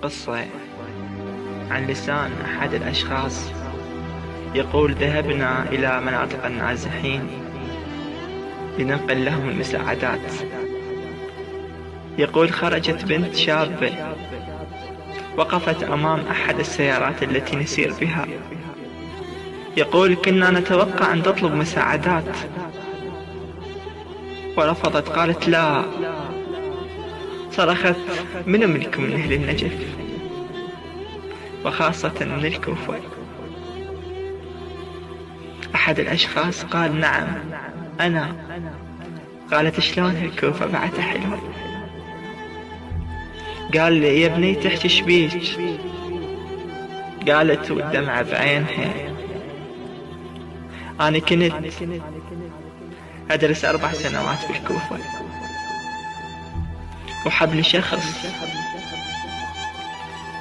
قصة عن لسان أحد الأشخاص يقول: ذهبنا إلى مناطق النازحين لننقل لهم المساعدات. يقول: خرجت بنت شابة وقفت أمام أحد السيارات التي نسير بها. يقول: كنا نتوقع أن تطلب مساعدات ورفضت، قالت: لا. صرخت: من منكم من أهل النجف، وخاصة من الكوفة؟ أحد الأشخاص قال: نعم أنا. قالت: شلون الكوفة بعد حلوة؟ قال لي: يا بني تحكي شبيك؟ قالت والدمعة بعينها: أنا كنت أدرس 4 سنوات بالكوفة، وحبني شخص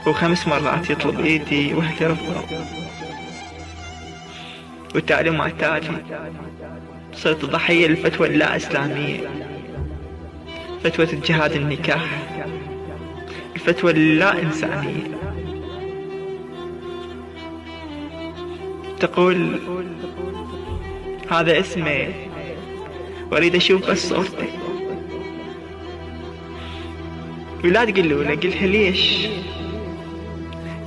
و5 مرات يطلب ايدي واهترفه، وتالي صرت ضحية للفتوى اللا إسلامية، فتوى الجهاد النكاح، الفتوى اللا إنسانية. تقول: هذا اسمه واريد اشوف بس صورته. ولا تقولوا له. قلها: ليش؟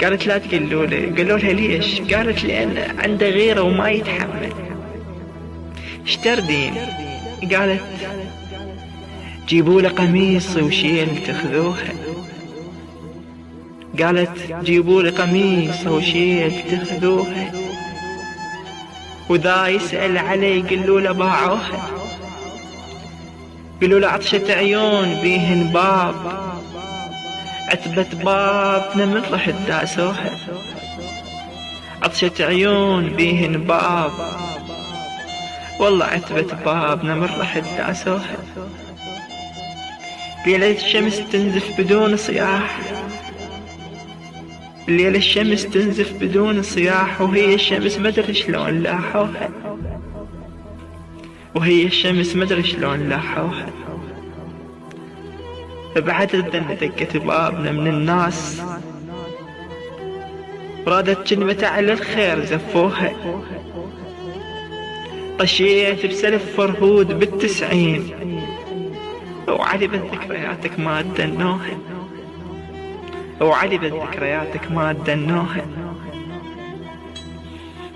قالت: لا تقولوا له. قالوا لها: ليش؟ قالت: لأن عنده غيره وما يتحمل. ايش تردين؟ قالت: جيبوا له قميص وشيل تاخذوها. قالت: جيبوا له قميص وشيل تاخذوها، وذا يسأل علي قالوا له باعوها. قالوا له: عطشة عيون بيهن باب، عتبة بابنا من رحت داسوها. عطشة عيون بيهن باب، والله عتبة بابنا من رحت داسوها. ليلة الشمس تنزف بدون صياح، الليلة الشمس تنزف بدون صياح، وهي الشمس مدري شلون لاحوها، وهي الشمس مدري شلون لاحوها. فبعد الذنة دقت بابنا من الناس، رادت كلمة على الخير زفوها. طشيت بسلف فرهود بالتسعين، وعلي بذكرياتك ما تدنوها، وعلي بذكرياتك ما تدنوها.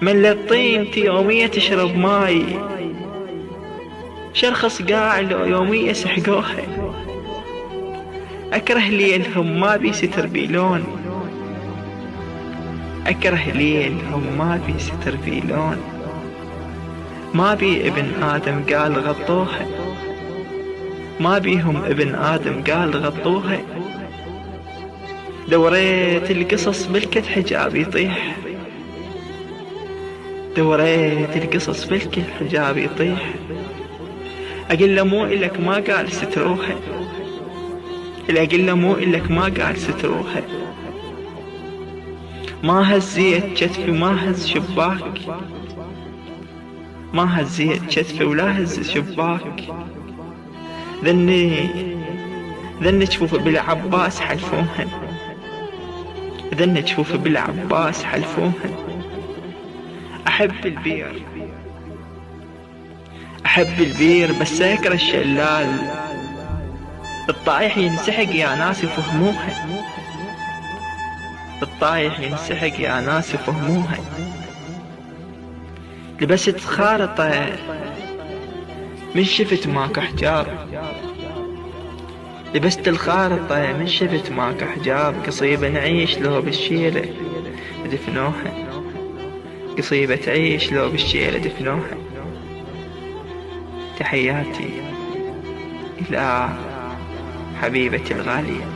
من للطينتي يومية تشرب ماي، شرخص قاع لو يومية سحقوها. أكره ليلهم ما بي ستر بيلون، أكره ليلهم ما بي ستر بيلون. ما بي ابن آدم قال غطوها، ما بيهم ابن آدم قال غطوها. دوريت القصص بالكت حجاب يطيح، دوريت القصص بالكت حجاب يطيح. أقول له: مو إلك ما قال ستروها، أقول له: مو إلك ما قال ستروها. ما هزيت كتفي ما هز شباك، ما هزيت كتفي ولا هز شباك. ذني جفوف بالعباس حلفوهن، ذني جفوف بالعباس حلفوهن. أحب البير، أحب البير بس أكره الشلال. الطايح ينسحق يا ناس يفهموها، الطايح ينسحق يا ناس يفهموها. لبست خارطة من شفت ماكو حجاب، لبست الخارطة من شفت ماكو حجاب. قصيبة نعيش لو بالشيلة دفنوها، قصيبة تعيش لو بالشيلة دفنوها. تحياتي إلى حبيبتي الغالية.